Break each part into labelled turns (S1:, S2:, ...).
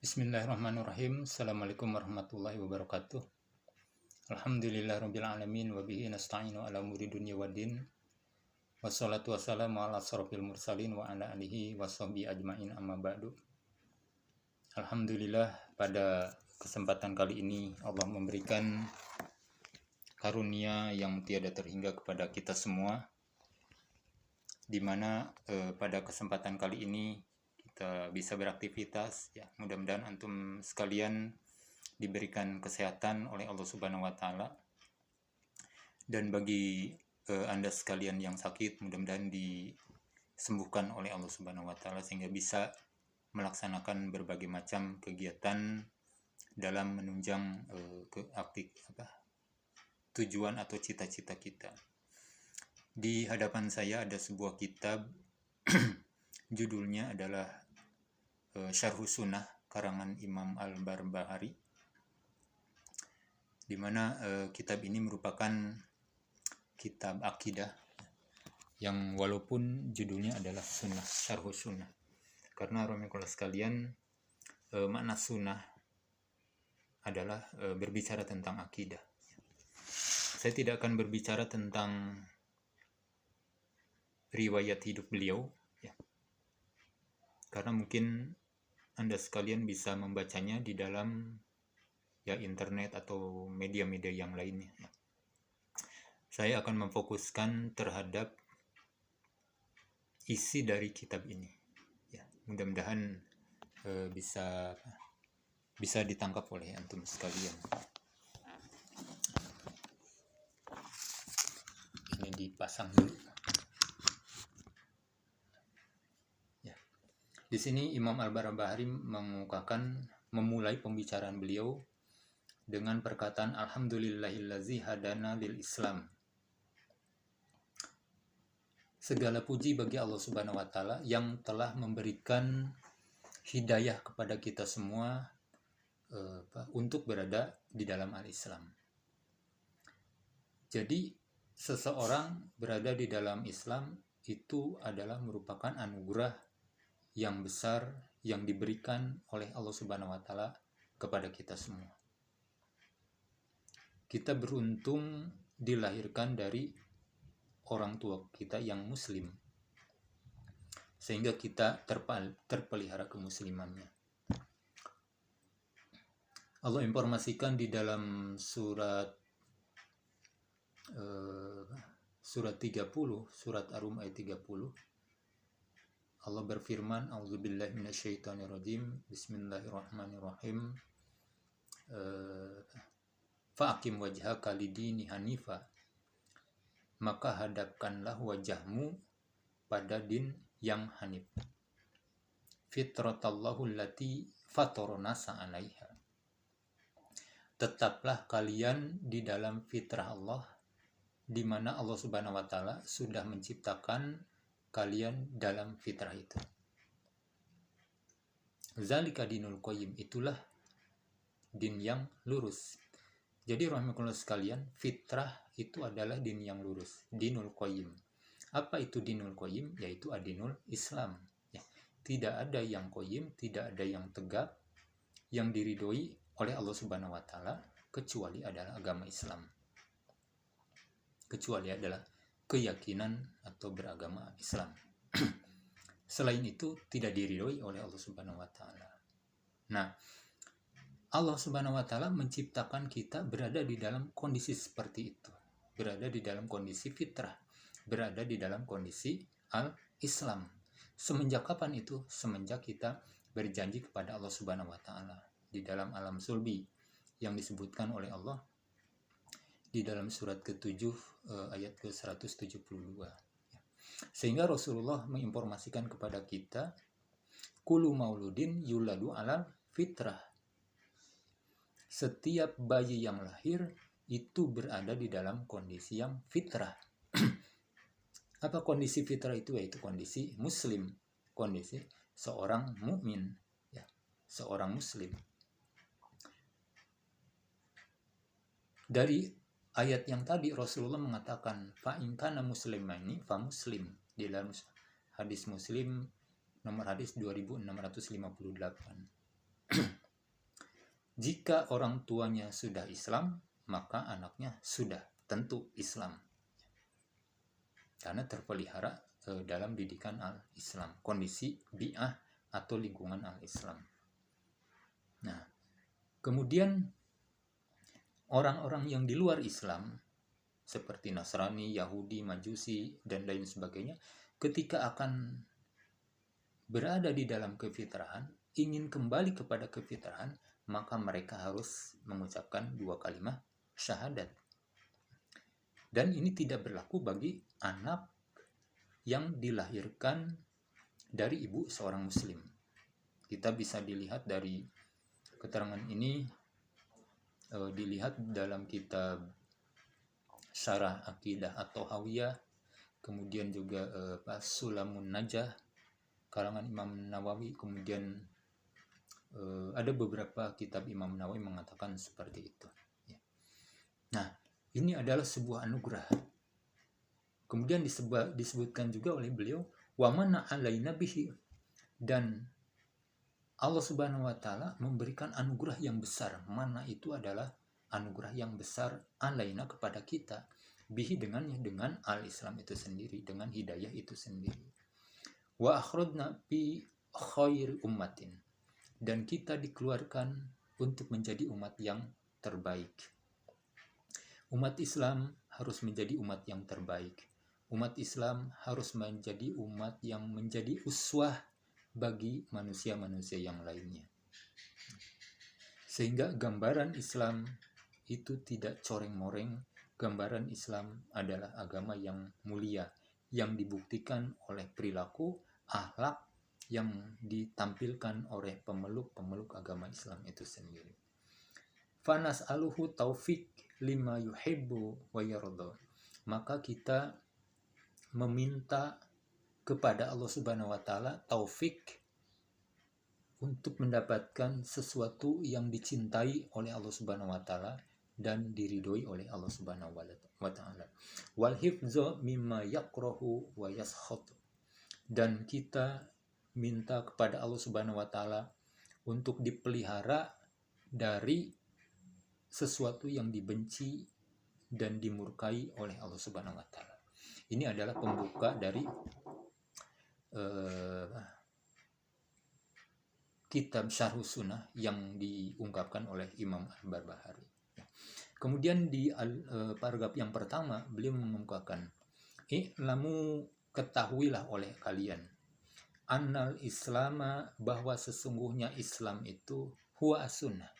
S1: Bismillahirrahmanirrahim. Assalamualaikum warahmatullahi wabarakatuh. Alhamdulillahirabbil alamin wa bihi nasta'inu ala umuri dunya waddin. Wassalatu wassalamu ala asrofil mursalin wa ala alihi washabbihi ajmain, amma ba'du. Alhamdulillah, pada kesempatan kali ini Allah memberikan karunia yang tiada terhingga kepada kita semua, di mana pada kesempatan kali ini kita bisa beraktivitas, ya. Mudah-mudahan antum sekalian diberikan kesehatan oleh Allah Subhanahu wa taala. Dan bagi Anda sekalian yang sakit, mudah-mudahan disembuhkan oleh Allah Subhanahu wa taala sehingga bisa melaksanakan berbagai macam kegiatan dalam menunjang tujuan atau cita-cita kita. Di hadapan saya ada sebuah kitab judulnya adalah Syarhus Sunnah karangan Imam Al-Barbahari, di mana kitab ini merupakan kitab akidah yang walaupun judulnya adalah Sunnah, Syarhus Sunnah, karena rahimahullah sekalian, makna sunnah adalah berbicara tentang akidah. Saya tidak akan berbicara tentang riwayat hidup beliau, ya, karena mungkin Anda sekalian bisa membacanya di dalam internet atau media-media yang lainnya. Saya akan memfokuskan terhadap isi dari kitab ini. Ya, mudah-mudahan bisa ditangkap oleh antum sekalian. Ini dipasang dulu. Di sini Imam Al-Barbahari memulai pembicaraan beliau dengan perkataan Alhamdulillahillazi hadana lil Islam. Segala puji bagi Allah Subhanahu wa taala yang telah memberikan hidayah kepada kita semua untuk berada di dalam al-Islam. Jadi seseorang berada di dalam Islam itu adalah merupakan anugerah yang besar yang diberikan oleh Allah Subhanahu wa taala kepada kita semua. Kita beruntung dilahirkan dari orang tua kita yang muslim, sehingga kita terpelihara kemuslimannya. Allah informasikan di dalam surat 30, surat Ar-Rum ayat 30, Allah berfirman, A'udzubillahi minasyaitonirrajim, Bismillahirrahmanirrahim, Fa'akim wajhaka lidini hanifa, maka hadapkanlah wajahmu pada din yang hanif. Fitratallahu allati fataronasa 'alaiha. Tetaplah kalian di dalam fitrah Allah, di mana Allah Subhanahu wa taala sudah menciptakan kalian dalam fitrah itu. Zalika dinul qayyim, itulah din yang lurus. Jadi rahimahullah sekalian, fitrah itu adalah din yang lurus, dinul qayyim. Apa itu dinul qayyim? Yaitu adinul Islam. Ya, tidak ada yang qayyim, tidak ada yang tegak, yang diridhoi oleh Allah Subhanahu wa taala kecuali adalah agama Islam. Kecuali adalah keyakinan atau beragama Islam. Selain itu tidak diridhoi oleh Allah Subhanahu wa taala. Nah, Allah Subhanahu wa taala menciptakan kita berada di dalam kondisi seperti itu. Berada di dalam kondisi fitrah, berada di dalam kondisi al-Islam. Semenjak kapan itu? Semenjak kita berjanji kepada Allah Subhanahu wa taala di dalam alam sulbi yang disebutkan oleh Allah di dalam surat ke-7 ayat ke-172. Sehingga Rasulullah menginformasikan kepada kita, kullu mauludin yuladu alal fitrah. Setiap bayi yang lahir itu berada di dalam kondisi yang fitrah. Apa kondisi fitrah itu? Yaitu kondisi muslim, kondisi seorang mukmin, ya, seorang muslim. Dari ayat yang tadi Rasulullah mengatakan fa in kana muslimaini fa muslim, di dalam hadis Muslim nomor hadis 2658. Jika orang tuanya sudah Islam, maka anaknya sudah tentu Islam. Karena terpelihara dalam didikan al-Islam, kondisi bi'ah atau lingkungan al-Islam. Nah, kemudian orang-orang yang di luar Islam, seperti Nasrani, Yahudi, Majusi, dan lain sebagainya, ketika akan berada di dalam kefitrahan, ingin kembali kepada kefitrahan, maka mereka harus mengucapkan 2 kalimat syahadat. Dan ini tidak berlaku bagi anak yang dilahirkan dari ibu seorang muslim. Kita bisa dilihat dari keterangan ini, dilihat dalam kitab Syarah Aqidah atau Hawiyah, kemudian juga Sulamun Najah karangan Imam Nawawi, kemudian ada beberapa kitab Imam Nawawi mengatakan seperti itu. Nah, ini adalah sebuah anugerah. Kemudian disebutkan juga oleh beliau, wa mana alaina bihi, dan Allah Subhanahu wa taala memberikan anugerah yang besar. Mana itu adalah anugerah yang besar alaina kepada kita, bihi dengan al-Islam itu sendiri, dengan hidayah itu sendiri. Wa akhrajna bi khairi ummatin, dan kita dikeluarkan untuk menjadi umat yang terbaik. Umat Islam harus menjadi umat yang terbaik. Umat Islam harus menjadi umat yang menjadi uswah bagi manusia-manusia yang lainnya. Sehingga gambaran Islam itu tidak coreng-moreng. Gambaran Islam adalah agama yang mulia, yang dibuktikan oleh perilaku, akhlak yang ditampilkan oleh pemeluk agama Islam itu sendiri. Fanas aluhu taufik lima yuhibbu wa yarda. Maka kita meminta kepada Allah Subhanahu wa taala taufik untuk mendapatkan sesuatu yang dicintai oleh Allah Subhanahu wa taala dan diridhoi oleh Allah Subhanahu wa taala. Wal hifdza mimma yakrahu wa yaskhatu. Dan kita minta kepada Allah Subhanahu wa taala untuk dipelihara dari sesuatu yang dibenci dan dimurkai oleh Allah Subhanahu wa taala. Ini adalah pembuka dari kitab Syarh Sunnah yang diungkapkan oleh Imam Al-Barbahari. Kemudian di paragraf yang pertama beliau mengungkapkan, "I'lamu, ketahuilah oleh kalian, annal islama, bahwa sesungguhnya Islam itu huwa as-sunnah,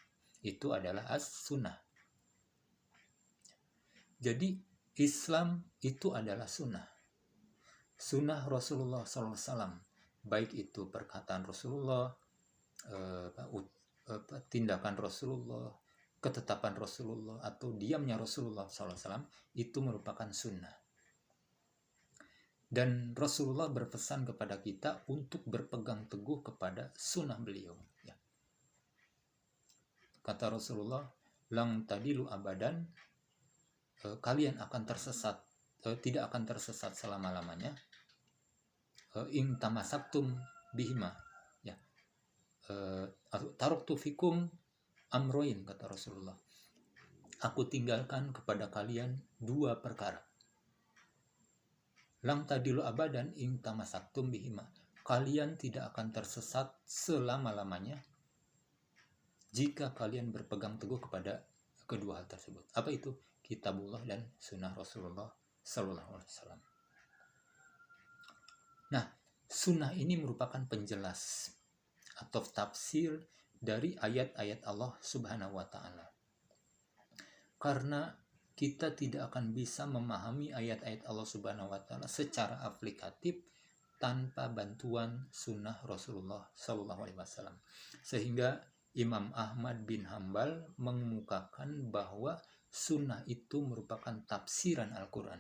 S1: itu adalah as-sunnah." Jadi Islam itu adalah sunnah. Sunnah Rasulullah SAW, baik itu perkataan Rasulullah, tindakan Rasulullah, ketetapan Rasulullah, atau diamnya Rasulullah SAW, itu merupakan sunnah. Dan Rasulullah berpesan kepada kita untuk berpegang teguh kepada sunnah beliau. Ya. Kata Rasulullah, lang tadilu abadan, kalian akan tersesat, tidak akan tersesat selama-lamanya, in tamasaktum bihima, ya, taraktu fikum amroin, kata Rasulullah, aku tinggalkan kepada kalian 2 perkara. Lang tadilu abadan in tamasaktum bihima, kalian tidak akan tersesat selama-lamanya jika kalian berpegang teguh kepada kedua hal tersebut. Apa itu? Kitabullah dan sunnah Rasulullah Sallallahu Alaihi Wasallam. Nah, sunnah ini merupakan penjelas atau tafsir dari ayat-ayat Allah Subhanahu wa taala. Karena kita tidak akan bisa memahami ayat-ayat Allah Subhanahu wa taala secara aplikatif tanpa bantuan sunnah Rasulullah Sallallahu Alaihi Wasallam. Sehingga Imam Ahmad bin Hambal mengemukakan bahwa sunnah itu merupakan tafsiran Al-Quran.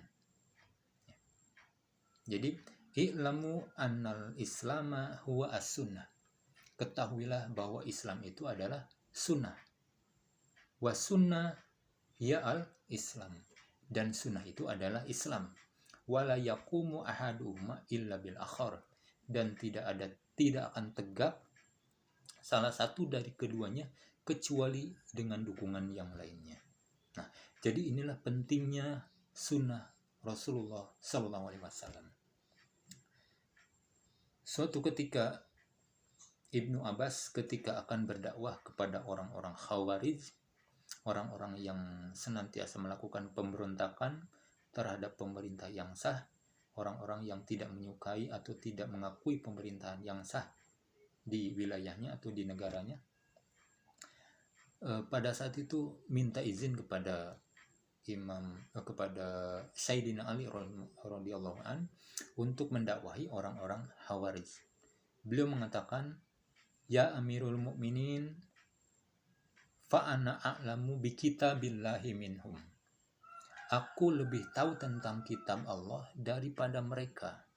S1: Jadi, i'lamu annal islama huwa as-sunnah. Ketahuilah bahwa Islam itu adalah sunnah. Wa sunnah ya al-Islam. Dan sunnah itu adalah Islam. Wala yaqumu ahaduhuma illa bil akhar. Dan tidak akan tegak salah satu dari keduanya kecuali dengan dukungan yang lainnya. Nah, jadi inilah pentingnya sunnah Rasulullah SAW. Suatu ketika Ibnu Abbas ketika akan berdakwah kepada orang-orang Khawarij, orang-orang yang senantiasa melakukan pemberontakan terhadap pemerintah yang sah, orang-orang yang tidak menyukai atau tidak mengakui pemerintahan yang sah di wilayahnya atau di negaranya, pada saat itu minta izin kepada kepada Sayyidina Ali radhiyallahu an untuk mendakwahi orang-orang Khawarij. Beliau mengatakan, "Ya Amirul Mukminin, fa ana a'lamu bi kitabillahi minhum." Aku lebih tahu tentang kitab Allah daripada mereka.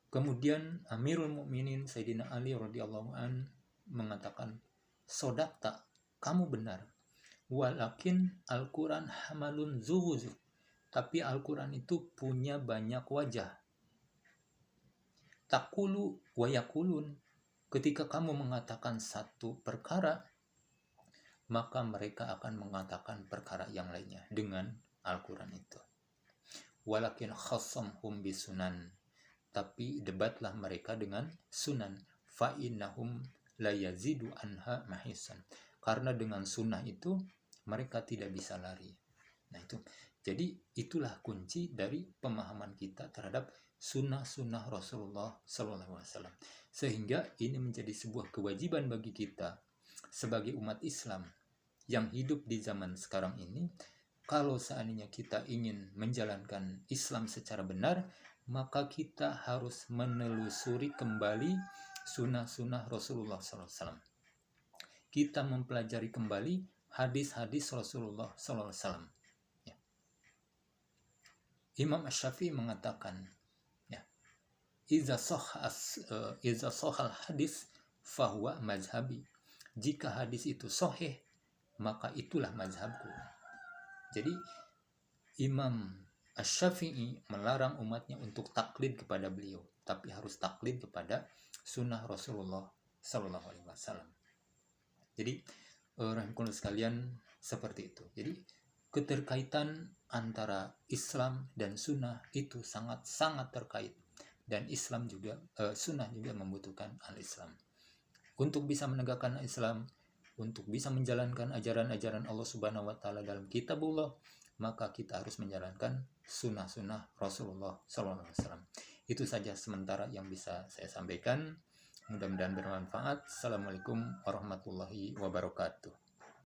S1: Kemudian Amirul Mukminin Sayyidina Ali radhiyallahu an mengatakan, "Sodakta, kamu benar. Walakin Al-Quran hamalun zuwuzu." Tapi Al-Quran itu punya banyak wajah. Takulu wa yakulun. Ketika kamu mengatakan satu perkara, maka mereka akan mengatakan perkara yang lainnya dengan Al-Quran itu. Walakin khassamhum bisunan. Tapi debatlah mereka dengan sunan. Fa'innahum la yazidu anha mahisan. Karena dengan sunnah itu mereka tidak bisa lari. Nah itu, jadi itulah kunci dari pemahaman kita terhadap sunnah-sunnah Rasulullah SAW. Sehingga ini menjadi sebuah kewajiban bagi kita sebagai umat Islam yang hidup di zaman sekarang ini. Kalau seandainya kita ingin menjalankan Islam secara benar, maka kita harus menelusuri kembali sunnah-sunnah Rasulullah SAW. Kita mempelajari kembali hadis-hadis Rasulullah SAW. Ya. Imam Asy-Syafi'i mengatakan, ya, iza sahal hadis fahuwa mazhabi. Jika hadis itu sahih, maka itulah mazhabku. Jadi Imam Asy-Syafi'i melarang umatnya untuk taklid kepada beliau, tapi harus taklid kepada sunnah Rasulullah SAW. Jadi rahimahullah sekalian, seperti itu. Jadi keterkaitan antara Islam dan sunnah itu sangat-sangat terkait, dan Islam juga sunnah juga membutuhkan al-Islam untuk bisa menegakkan Islam, untuk bisa menjalankan ajaran-ajaran Allah Subhanahu wa taala dalam kitabullah. Maka kita harus menjalankan sunnah-sunnah Rasulullah SAW. Itu saja sementara yang bisa saya sampaikan. Mudah-mudahan bermanfaat. Assalamualaikum warahmatullahi wabarakatuh.